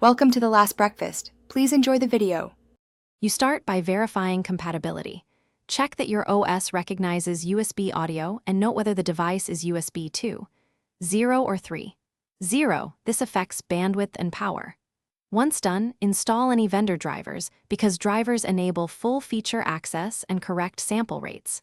Welcome to The Last Breakfast. Please enjoy the video. You start by verifying compatibility. Check that your OS recognizes USB audio and note whether the device is USB 2, 0 or 3. 0, this affects bandwidth and power. Once done, install any vendor drivers because drivers enable full feature access and correct sample rates.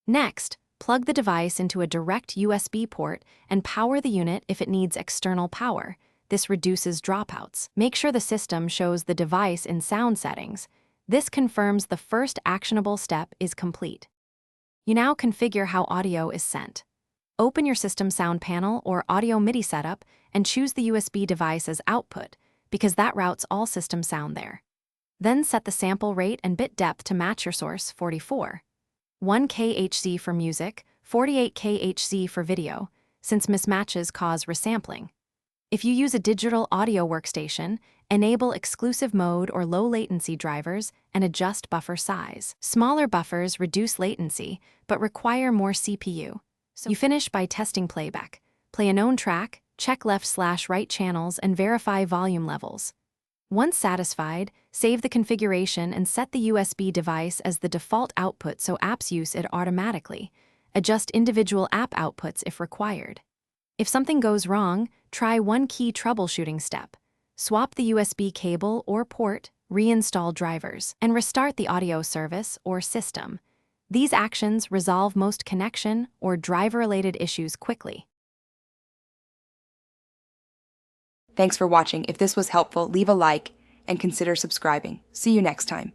Next, plug the device into a direct USB port and power the unit if it needs external power. This reduces dropouts. Make sure the system shows the device in sound settings. This confirms the first actionable step is complete. You now configure how audio is sent. Open your system sound panel or audio MIDI setup and choose the USB device as output, because that routes all system sound there. Then set the sample rate and bit depth to match your source, 44. 1 kHz for music, 48 kHz for video, since mismatches cause resampling. If you use a digital audio workstation, enable exclusive mode or low latency drivers and adjust buffer size. Smaller buffers reduce latency, but require more CPU. So you finish by testing playback. Play a known track, check left/right channels, and verify volume levels. Once satisfied, save the configuration and set the USB device as the default output so apps use it automatically. Adjust individual app outputs if required. If something goes wrong, try one key troubleshooting step. Swap the USB cable or port, reinstall drivers, and restart the audio service or system. These actions resolve most connection or driver-related issues quickly. Thanks for watching. If this was helpful, leave a like and consider subscribing. See you next time.